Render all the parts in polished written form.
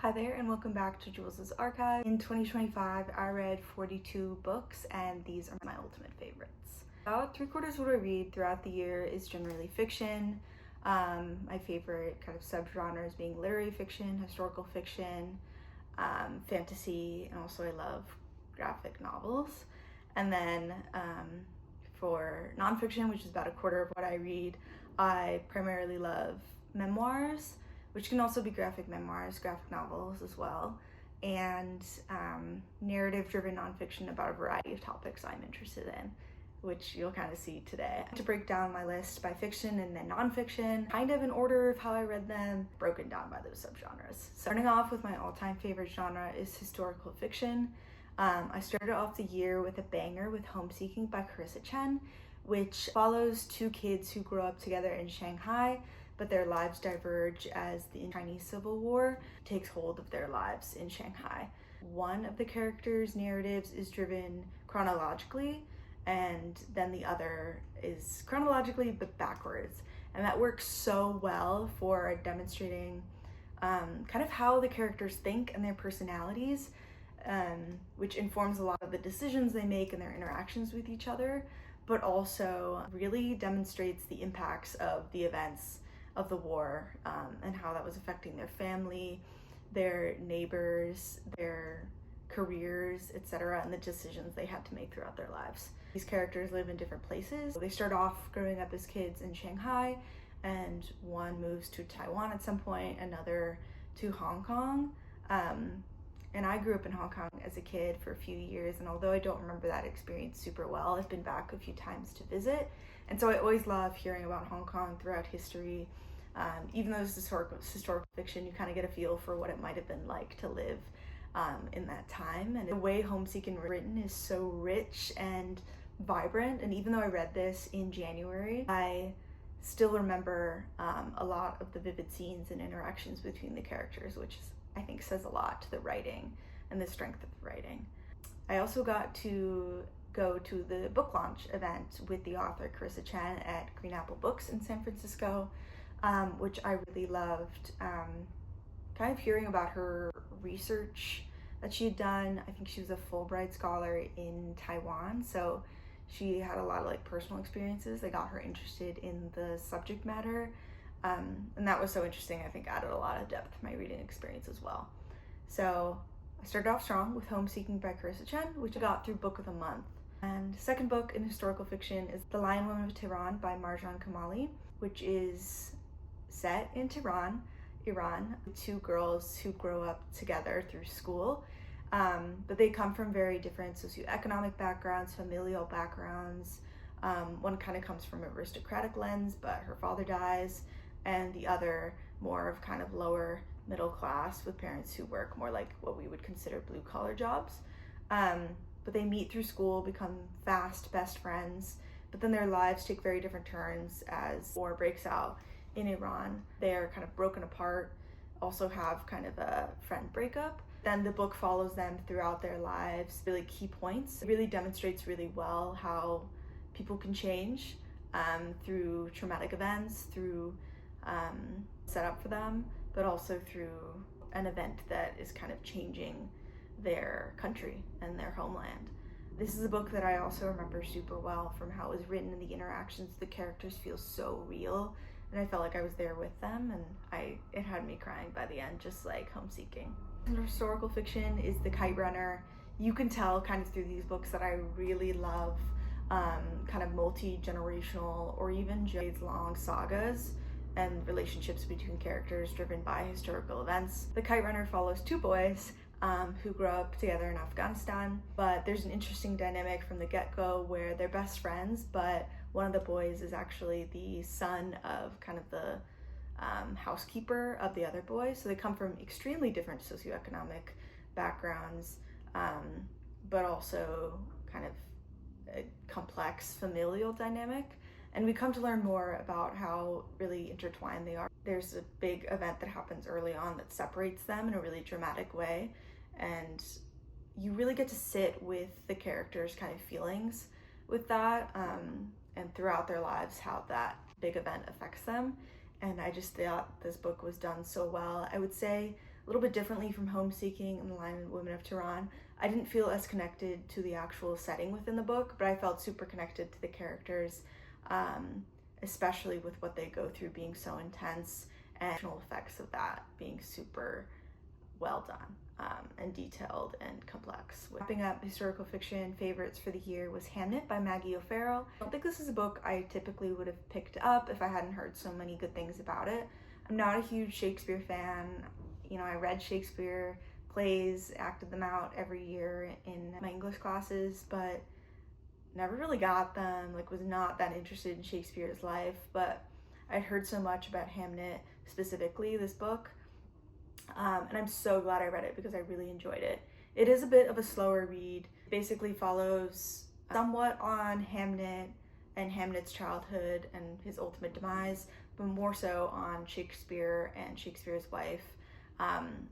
Hi there and welcome back to Jules's Archive. In 2025, I read 42 books and these are my ultimate favorites. About 3/4 of what I read throughout the year is generally fiction. My favorite kind of subgenres being literary fiction, historical fiction, fantasy, and also I love graphic novels. And then for nonfiction, which is about 1/4 of what I read, I primarily love memoirs, which can also be graphic memoirs, graphic novels as well, and narrative-driven nonfiction about a variety of topics I'm interested in, which you'll kind of see today. To break down my list by fiction and then nonfiction, kind of in order of how I read them, broken down by those subgenres. So starting off with my all-time favorite genre is historical fiction. I started off the year with a banger with Homeseeking by Karissa Chen, which follows two kids who grow up together in Shanghai, but their lives diverge as the Chinese Civil War takes hold of their lives in Shanghai. One of the characters' narratives is driven chronologically, and then the other is chronologically but backwards. And that works so well for demonstrating kind of how the characters think and their personalities, which informs a lot of the decisions they make and their interactions with each other, but also really demonstrates the impacts of the events of the war and how that was affecting their family, their neighbors, their careers, etc., and the decisions they had to make throughout their lives. These characters live in different places. They start off growing up as kids in Shanghai, and one moves to Taiwan at some point, another to Hong Kong. And I grew up in Hong Kong as a kid for a few years, and although I don't remember that experience super well, I've been back a few times to visit. And so I always love hearing about Hong Kong throughout history. Even though it's historical fiction, you kind of get a feel for what it might have been like to live in that time. And the way Homeseeking is written is so rich and vibrant. And even though I read this in January, I still remember a lot of the vivid scenes and interactions between the characters, which is, I think, says a lot to the writing and the strength of the writing. I also got to go to the book launch event with the author Karissa Chen at Green Apple Books in San Francisco, which I really loved. Kind of hearing about her research that she had done. I think she was a Fulbright scholar in Taiwan, so she had a lot of like personal experiences that got her interested in the subject matter. And that was so interesting. I think added a lot of depth to my reading experience as well. So I started off strong with Homeseeking by Karissa Chen, which I got through book of the month. And the second book in historical fiction is The Lion Woman of Tehran by Marjan Kamali, which is set in Tehran, Iran, with two girls who grow up together through school. But they come from very different socioeconomic backgrounds, familial backgrounds. One kind of comes from an aristocratic lens, but her father dies, and the other more of kind of lower middle class with parents who work more like what we would consider blue collar jobs. But they meet through school, become fast best friends, but then their lives take very different turns as war breaks out in Iran. They're kind of broken apart, also have kind of a friend breakup. Then the book follows them throughout their lives, really key points. It really demonstrates really well how people can change through traumatic events, through set up for them, but also through an event that is kind of changing their country and their homeland. This is a book that I also remember super well from how it was written and the interactions. The characters feel so real, and I felt like I was there with them, and it had me crying by the end, just like Homeseeking. Historical fiction is The Kite Runner. You can tell kind of through these books that I really love kind of multi-generational or even decades-long sagas and relationships between characters driven by historical events. The Kite Runner follows two boys who grow up together in Afghanistan, but there's an interesting dynamic from the get-go where they're best friends, but one of the boys is actually the son of kind of the housekeeper of the other boy. So they come from extremely different socioeconomic backgrounds, but also kind of a complex familial dynamic. And we come to learn more about how really intertwined they are. There's a big event that happens early on that separates them in a really dramatic way, and you really get to sit with the characters' kind of feelings with that, and throughout their lives how that big event affects them. And I just thought this book was done so well. I would say little bit differently from Homeseeking and The Lion and Women of Tehran. I didn't feel as connected to the actual setting within the book, but I felt super connected to the characters, especially with what they go through being so intense and emotional effects of that being super well done and detailed and complex. Wrapping up historical fiction favorites for the year was Hamnet by Maggie O'Farrell. I don't think this is a book I typically would have picked up if I hadn't heard so many good things about it. I'm not a huge Shakespeare fan. You know, I read Shakespeare plays, acted them out every year in my English classes, but never really got them, like was not that interested in Shakespeare's life. But I'd heard so much about Hamnet, specifically this book, and I'm so glad I read it because I really enjoyed it. It is a bit of a slower read. It basically follows somewhat on Hamnet and Hamnet's childhood and his ultimate demise, but more so on Shakespeare and Shakespeare's wife,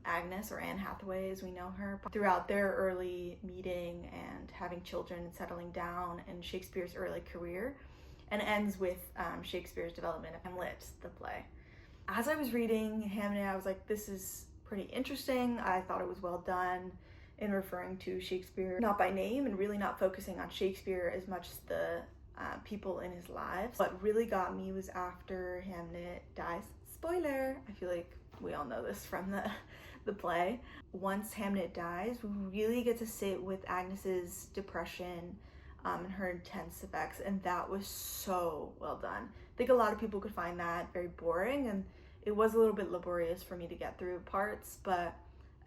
Agnes, or Anne Hathaway as we know her, throughout their early meeting and having children and settling down in Shakespeare's early career, and ends with Shakespeare's development of Hamlet, the play. As I was reading Hamnet, I was like, this is pretty interesting. I thought it was well done in referring to Shakespeare, not by name, and really not focusing on Shakespeare as much as the people in his lives. What really got me was after Hamnet dies. Spoiler! I feel like we all know this from the play. Once Hamnet dies, we really get to sit with Agnes's depression and her intense effects, and that was so well done. I think a lot of people could find that very boring, and it was a little bit laborious for me to get through parts, but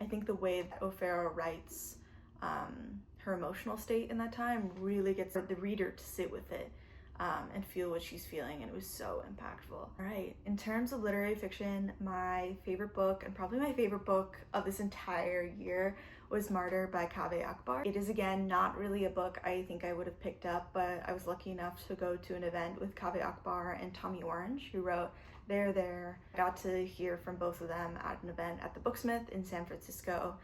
I think the way that O'Farrell writes her emotional state in that time really gets the reader to sit with it and feel what she's feeling, and it was so impactful. All right, in terms of literary fiction, my favorite book, and probably my favorite book of this entire year, was Martyr by Kaveh Akbar. It is, again, not really a book I think I would have picked up, but I was lucky enough to go to an event with Kaveh Akbar and Tommy Orange, who wrote There. I got to hear from both of them at an event at the Booksmith in San Francisco,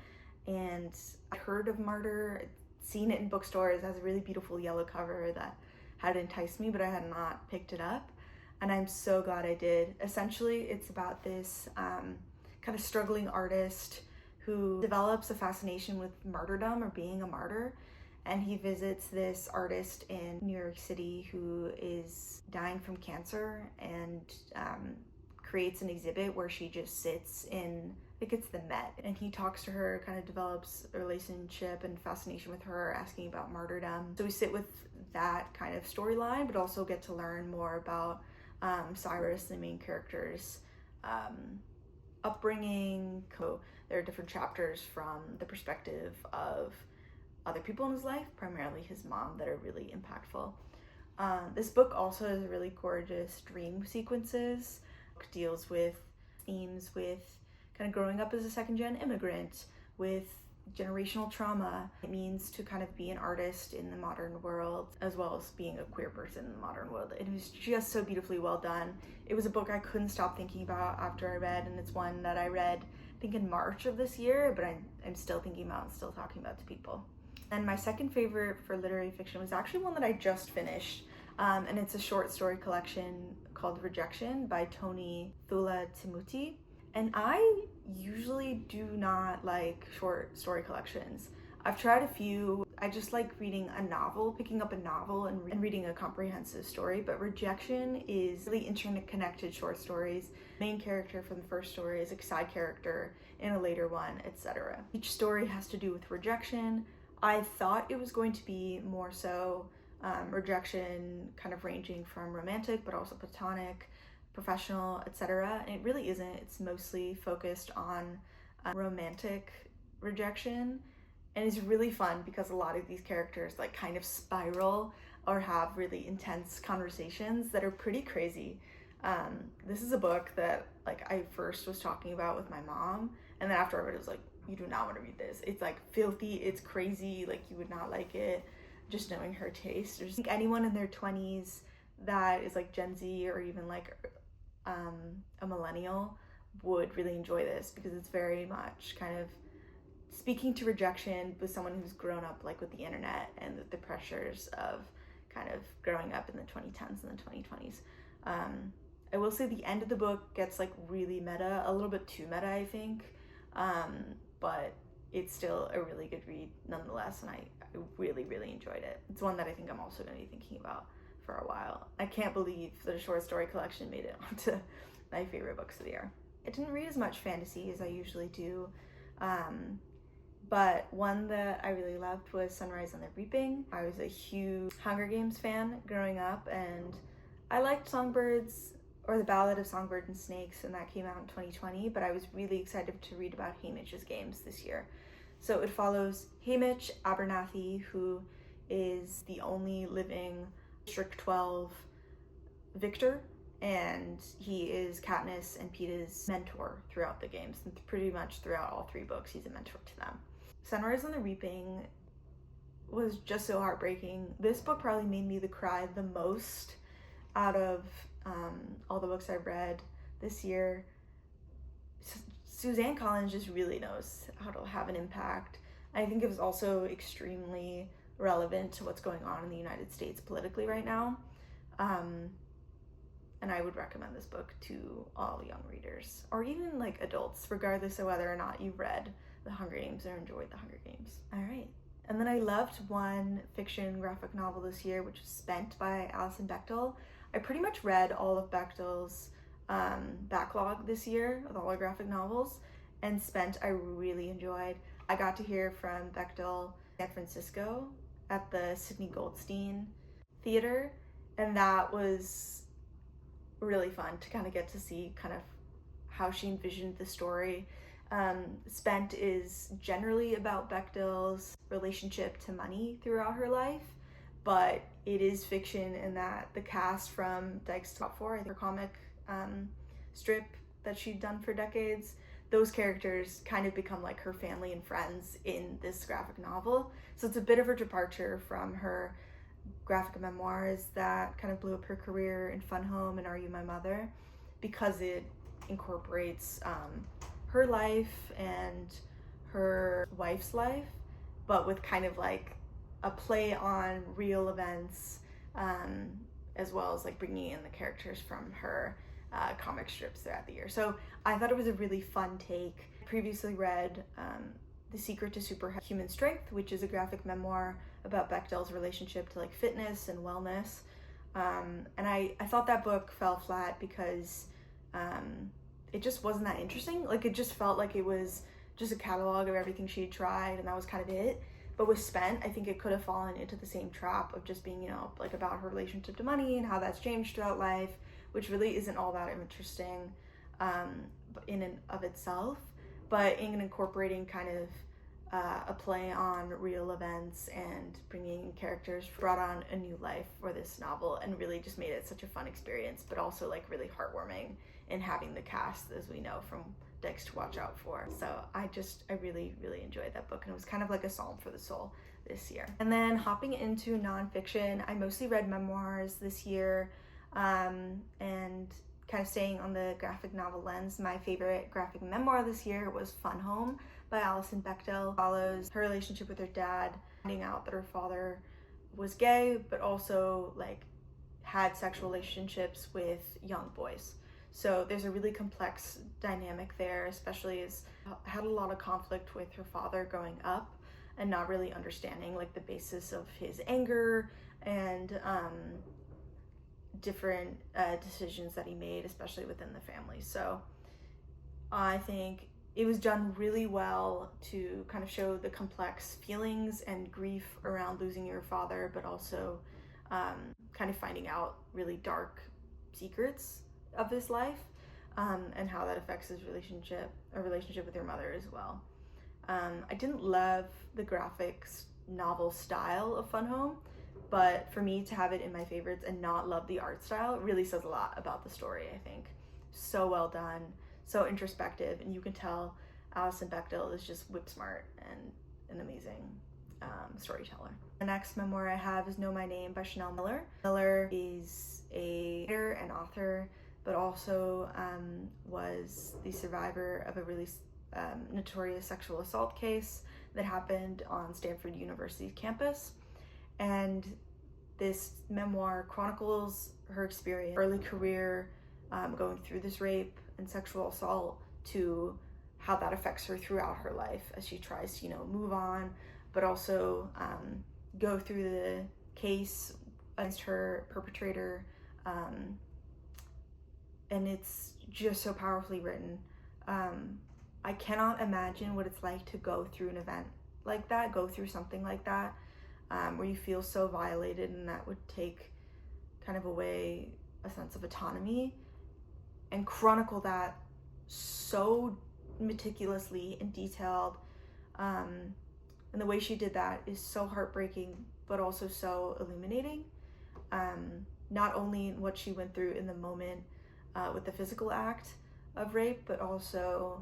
and I heard of Martyr, seen it in bookstores. It has a really beautiful yellow cover that had enticed me, but I had not picked it up, and I'm so glad I did. Essentially, it's about this kind of struggling artist who develops a fascination with martyrdom, or being a martyr, and he visits this artist in New York City who is dying from cancer, and creates an exhibit where she just sits in, I think it's the Met, and he talks to her, kind of develops a relationship and fascination with her, asking about martyrdom. So we sit with that kind of storyline, but also get to learn more about Cyrus, the main character's upbringing. There are different chapters from the perspective of other people in his life, primarily his mom, that are really impactful. This book also has really gorgeous dream sequences. It deals with themes with kind of growing up as a second-gen immigrant, with generational trauma, it means to kind of be an artist in the modern world, as well as being a queer person in the modern world. It was just so beautifully well done. It was a book I couldn't stop thinking about after I read, and it's one that I read, I think, in March of this year, but I'm still thinking about and still talking about to people. And my second favorite for literary fiction was actually one that I just finished, and it's a short story collection called Rejection by Tulathimutte. And I usually do not like short story collections. I've tried a few. I just like reading a novel, picking up a novel and reading a comprehensive story, but Rejection is really interconnected short stories. Main character from the first story is a side character in a later one, etc. Each story has to do with rejection. I thought it was going to be more so rejection, kind of ranging from romantic, but also platonic, professional, etc. And it really isn't. It's mostly focused on romantic rejection, and it's really fun because a lot of these characters like kind of spiral or have really intense conversations that are pretty crazy. This is a book that like I first was talking about with my mom, and then after I read it, I was like, you do not want to read this. It's like filthy, it's crazy, like you would not like it, just knowing her taste. There's like anyone in their 20s that is like Gen Z or even like a millennial would really enjoy this, because it's very much kind of speaking to rejection with someone who's grown up like with the internet and the pressures of kind of growing up in the 2010s and the 2020s. I will say the end of the book gets like really meta, a little bit too meta, I think. but it's still a really good read nonetheless, and I really, really enjoyed it. It's one that I think I'm also going to be thinking about for a while. I can't believe that a short story collection made it onto my favorite books of the year. I didn't read as much fantasy as I usually do, but one that I really loved was Sunrise on the Reaping. I was a huge Hunger Games fan growing up, and I liked Songbirds, or The Ballad of Songbird and Snakes, and that came out in 2020, but I was really excited to read about Haymitch's games this year. So it follows Haymitch Abernathy, who is the only living District 12 victor, and he is Katniss and Peeta's mentor throughout the games, and pretty much throughout all 3 books he's a mentor to them. Sunrise on the Reaping was just so heartbreaking. This book probably made me cry the most out of all the books I've read this year. Suzanne Collins just really knows how to have an impact. I think it was also extremely relevant to what's going on in the United States politically right now. And I would recommend this book to all young readers, or even like adults, regardless of whether or not you've read The Hunger Games or enjoyed The Hunger Games. All right. And then I loved one fiction graphic novel this year, which was Spent by Alison Bechdel. I pretty much read all of Bechdel's backlog this year with all her graphic novels, and Spent I really enjoyed. I got to hear from Bechdel in San Francisco at the Sidney Goldstein Theater, and that was really fun to kind of get to see kind of how she envisioned the story. Spent is generally about Bechdel's relationship to money throughout her life, but it is fiction in that the cast from Dykes Top 4, her comic strip that she'd done for decades, those characters kind of become like her family and friends in this graphic novel. So it's a bit of a departure from her graphic memoirs that kind of blew up her career in Fun Home and Are You My Mother, because it incorporates her life and her wife's life, but with kind of like a play on real events, as well as like bringing in the characters from her comic strips throughout the year. So I thought it was a really fun take. I previously read The Secret to Superhuman Strength, which is a graphic memoir about Bechdel's relationship to like fitness and wellness. And I thought that book fell flat because it just wasn't that interesting. Like, it just felt like it was just a catalog of everything she had tried, and that was kind of it. But with Spent, I think it could have fallen into the same trap of just being, you know, like about her relationship to money and how that's changed throughout life, which really isn't all that interesting in and of itself, but in incorporating kind of a play on real events and bringing characters brought on a new life for this novel, and really just made it such a fun experience, but also like really heartwarming in having the cast, as we know from Dykes to Watch Out For. So I really, really enjoyed that book, and it was kind of like a psalm for the soul this year. And then hopping into nonfiction, I mostly read memoirs this year, and kind of staying on the graphic novel lens. My favorite graphic memoir this year was Fun Home by Alison Bechdel. Follows her relationship with her dad, finding out that her father was gay, but also like had sexual relationships with young boys. So there's a really complex dynamic there, especially as had a lot of conflict with her father growing up and not really understanding like the basis of his anger and different decisions that he made, especially within the family. So I think it was done really well to kind of show the complex feelings and grief around losing your father, but also kind of finding out really dark secrets of his life, and how that affects his relationship with your mother as well. I didn't love the graphics novel style of Fun Home, but for me to have it in my favorites and not love the art style really says a lot about the story, I think. So well done, so introspective, and you can tell Alison Bechdel is just whip smart and an amazing storyteller. The next memoir I have is Know My Name by Chanel Miller. Miller is a writer and author, but also was the survivor of a really notorious sexual assault case that happened on Stanford University's campus. And this memoir chronicles her experience, early career, going through this rape and sexual assault, to how that affects her throughout her life as she tries to, move on, but also go through the case against her perpetrator. And it's just so powerfully written. I cannot imagine what it's like to go through an event like that, go through something like that, where you feel so violated, and that would take kind of away a sense of autonomy, and chronicle that so meticulously and detailed. And the way she did that is so heartbreaking, but also so illuminating. Not only what she went through in the moment with the physical act of rape, but also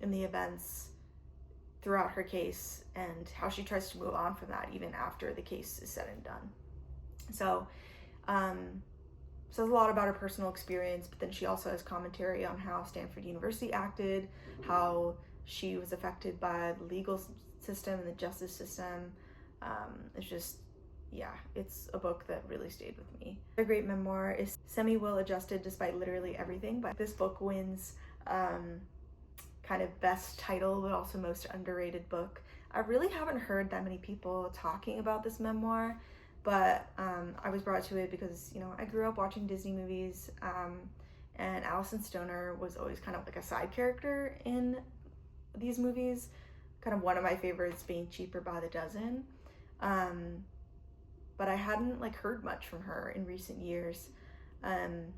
in the events throughout her case, and how she tries to move on from that even after the case is said and done. So says a lot about her personal experience, but then she also has commentary on how Stanford University acted, how she was affected by the legal system and the justice system. It's just, yeah, it's a book that really stayed with me. A great memoir is Semi-Well Adjusted Despite Literally Everything, but this book wins kind of best title, but also most underrated book. I really haven't heard that many people talking about this memoir, but I was brought to it because, I grew up watching Disney movies, and Alison Stoner was always kind of like a side character in these movies, kind of one of my favorites being Cheaper by the Dozen. But I hadn't heard much from her in recent years. And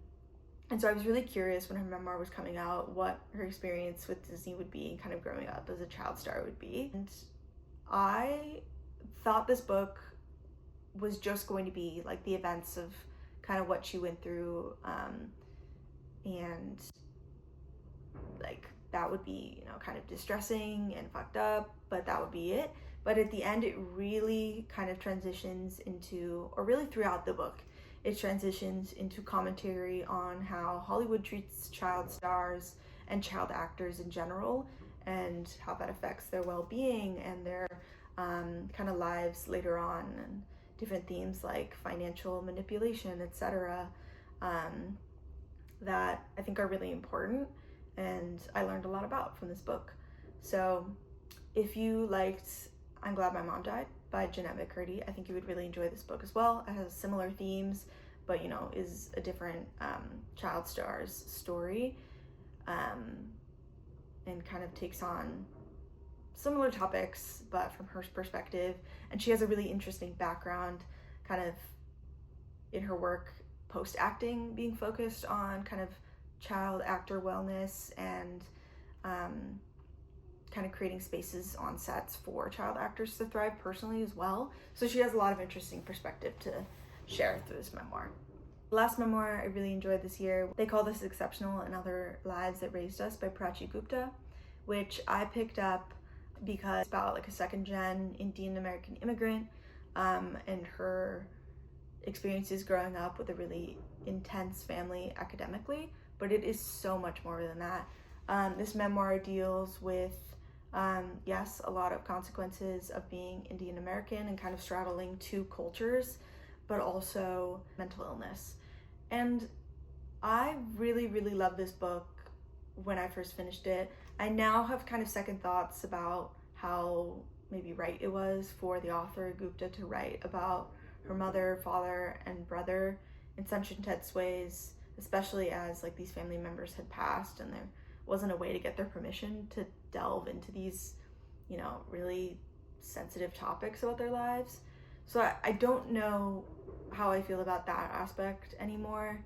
so I was really curious when her memoir was coming out what her experience with Disney would be, and kind of growing up as a child star would be. And I thought this book was just going to be like the events of kind of what she went through, and that would be, kind of distressing and fucked up, but that would be it. But at the end, it really kind of transitions into, or really throughout the book, it transitions into commentary on how Hollywood treats child stars and child actors in general, and how that affects their well-being and their kind of lives later on, and different themes like financial manipulation, etc., that I think are really important, and I learned a lot about from this book. So if you liked I'm Glad My Mom Died by Jeanette McCurdy, I think you would really enjoy this book as well. It has similar themes, but is a different child star's story, and kind of takes on similar topics, but from her perspective. And she has a really interesting background, kind of in her work post-acting, being focused on kind of child actor wellness, and kind of creating spaces on sets for child actors to thrive personally as well. So she has a lot of interesting perspective to share through this memoir. The last memoir I really enjoyed this year, They Call This Exceptional and Other Lives That Raised Us by Prachi Gupta, which I picked up because it's about a second-gen Indian American immigrant, and her experiences growing up with a really intense family academically, but it is so much more than that. This memoir deals with yes, a lot of consequences of being Indian American and kind of straddling two cultures, but also mental illness. And I really, really love this book when I first finished it. I now have kind of second thoughts about how maybe right it was for the author Gupta to write about her mother, father, and brother in such intense ways, especially as these family members had passed and there wasn't a way to get their permission to delve into these, really sensitive topics about their lives. So I don't know how I feel about that aspect anymore,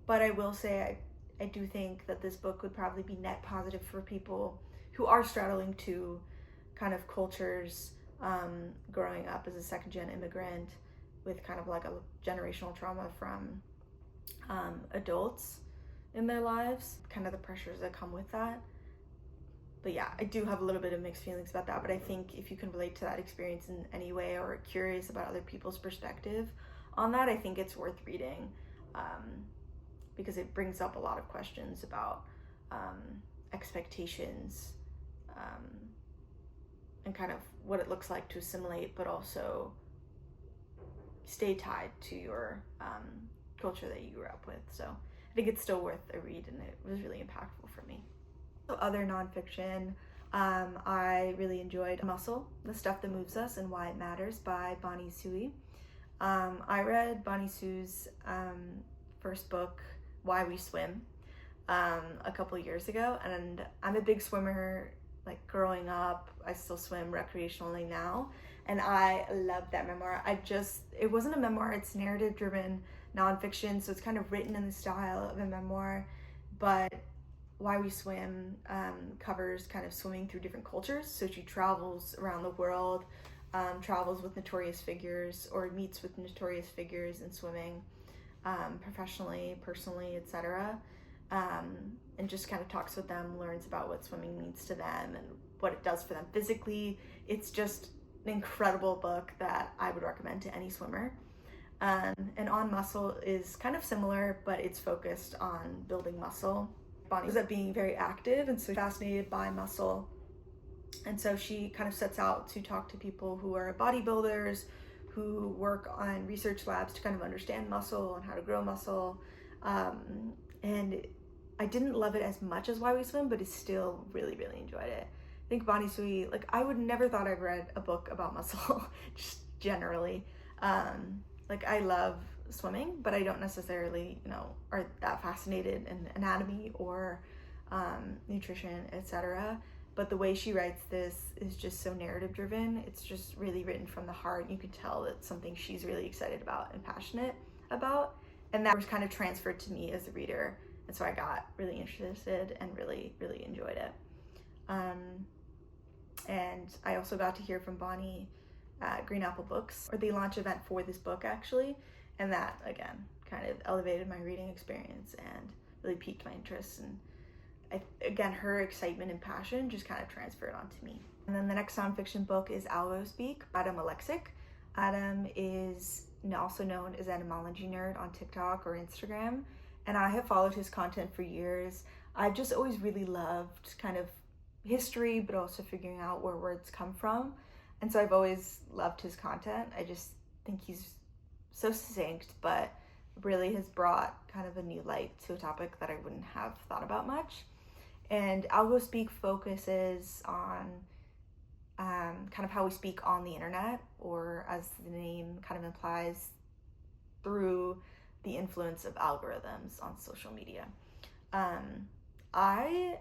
but I will say I do think that this book would probably be net positive for people who are straddling two kind of cultures, growing up as a second-gen immigrant with kind of a generational trauma from adults in their lives, kind of the pressures that come with that. But yeah, I do have a little bit of mixed feelings about that, but I think if you can relate to that experience in any way, or are curious about other people's perspective on that, I think it's worth reading, because it brings up a lot of questions about expectations, and kind of what it looks like to assimilate, but also stay tied to your culture that you grew up with. So I think it's still worth a read, and it was really impactful for me. So other nonfiction, I really enjoyed Muscle, The Stuff That Moves Us and Why It Matters by Tsui. I read Bonnie Sue's first book, Why We Swim, a couple years ago, and I'm a big swimmer. Like growing up, I still swim recreationally now, and I love that memoir. It wasn't a memoir, it's narrative driven nonfiction, so it's kind of written in the style of a memoir, but Why We Swim covers kind of swimming through different cultures. So she travels around the world, travels with notorious figures or meets with notorious figures in swimming, professionally, personally, etc. And just kind of talks with them, learns about what swimming means to them and what it does for them physically. It's just an incredible book that I would recommend to any swimmer. And On Muscle is kind of similar, but it's focused on building muscle. Bonnie ends up being very active, and so fascinated by muscle. And so she kind of sets out to talk to people who are bodybuilders, who work on research labs to kind of understand muscle and how to grow muscle. And I didn't love it as much as Why We Swim, but I still really, really enjoyed it. I think Bonnie Tsui, like I would never thought I'd read a book about muscle, just generally. Like I love swimming, but I don't necessarily, are that fascinated in anatomy or nutrition, etc. But the way she writes this is just so narrative driven. It's just really written from the heart. You can tell it's something she's really excited about and passionate about. And that was kind of transferred to me as a reader. And so I got really interested and really, really enjoyed it. And I also got to hear from Bonnie at Green Apple Books, or the launch event for this book actually. And that, again, kind of elevated my reading experience and really piqued my interest. And again, her excitement and passion just kind of transferred onto me. And then the next nonfiction book is Algospeak by Aleksic. Adam is also known as Etymology Nerd on TikTok or Instagram, and I have followed his content for years. I've just always really loved kind of history, but also figuring out where words come from. And so I've always loved his content. I just think he's so succinct, but really has brought kind of a new light to a topic that I wouldn't have thought about much. And Algospeak focuses on kind of how we speak on the internet, or as the name kind of implies, through the influence of algorithms on social media. I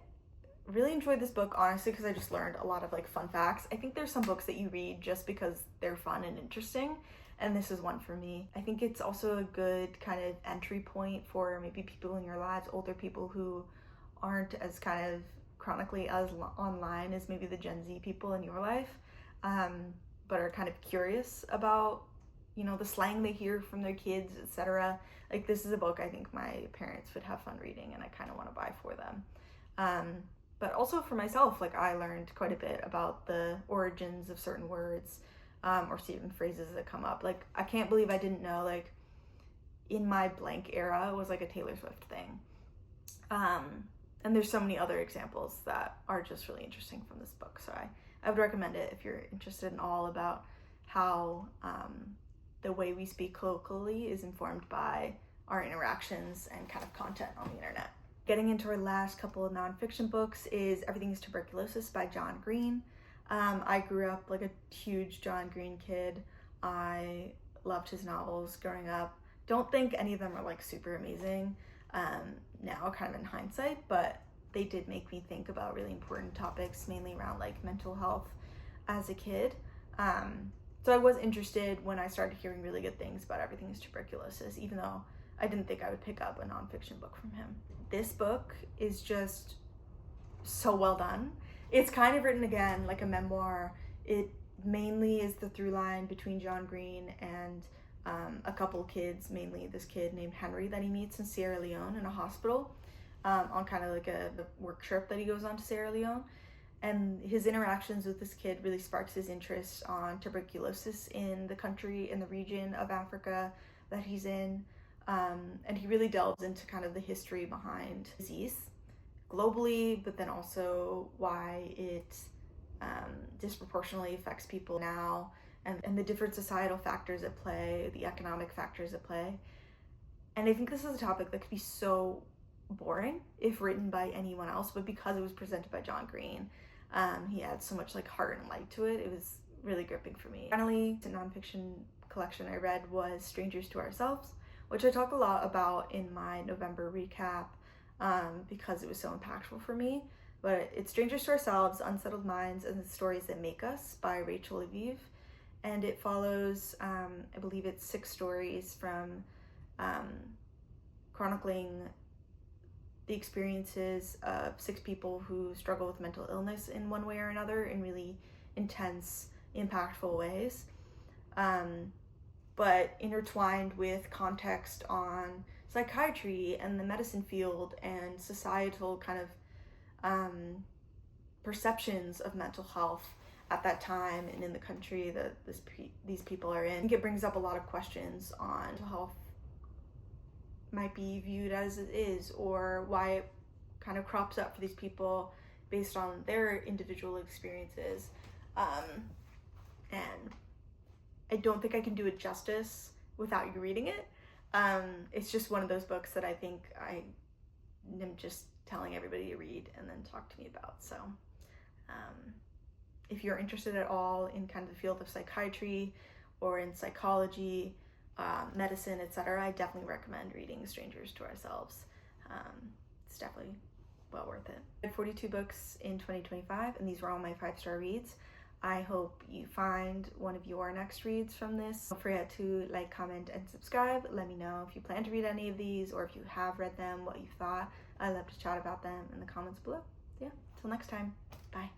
really enjoyed this book, honestly, because I just learned a lot of like fun facts. I think there's some books that you read just because they're fun and interesting, and this is one for me. I think it's also a good kind of entry point for maybe people in your lives, older people who aren't as kind of chronically as online as maybe the Gen Z people in your life, but are kind of curious about, the slang they hear from their kids, etc. Like, this is a book I think my parents would have fun reading, and I kind of want to buy for them. But also for myself, like I learned quite a bit about the origins of certain words, or certain phrases that come up. Like, I can't believe I didn't know, like, in my blank era was like a Taylor Swift thing. And there's so many other examples that are just really interesting from this book. So I would recommend it if you're interested in all about how the way we speak colloquially is informed by our interactions and kind of content on the internet. Getting into our last couple of nonfiction books is Everything is Tuberculosis by John Green. I grew up like a huge John Green kid. I loved his novels growing up. Don't think any of them are like super amazing now, kind of in hindsight, but they did make me think about really important topics, mainly around like mental health as a kid. So I was interested when I started hearing really good things about Everything is Tuberculosis, even though I didn't think I would pick up a nonfiction book from him. This book is just so well done. It's kind of written again like a memoir. It mainly is the through line between John Green and a couple kids, mainly this kid named Henry that he meets in Sierra Leone in a hospital, on kind of like the work trip that he goes on to Sierra Leone. And his interactions with this kid really sparks his interest on tuberculosis in the country, in the region of Africa that he's in. And he really delves into kind of the history behind disease globally, but then also why it disproportionately affects people now, and the different societal factors at play, the economic factors at play. And I think this is a topic that could be so boring if written by anyone else, but because it was presented by John Green, he had so much like heart and light to it. It was really gripping for me. Finally, the nonfiction collection I read was Strangers to Ourselves, which I talk a lot about in my November recap because it was so impactful for me. But it's Strangers to Ourselves, Unsettled Minds, and the Stories That Make Us by Rachel Aviv. And it follows, I believe it's 6 stories from chronicling the experiences of 6 people who struggle with mental illness in one way or another in really intense, impactful ways. But intertwined with context on psychiatry and the medicine field and societal kind of perceptions of mental health at that time and in the country that these people are in. I think it brings up a lot of questions on mental health might be viewed as it is, or why it kind of crops up for these people based on their individual experiences. And I don't think I can do it justice without you reading it. It's just one of those books that I think I am just telling everybody to read and then talk to me about. So if you're interested at all in kind of the field of psychiatry or in psychology, medicine, etc., I definitely recommend reading Strangers to Ourselves. It's definitely well worth it. I read 42 books in 2025, and these were all my 5-star reads. I hope you find one of your next reads from this. Don't forget to like, comment, and subscribe. Let me know if you plan to read any of these, or if you have read them, what you thought. I'd love to chat about them in the comments below. Yeah, till next time. Bye.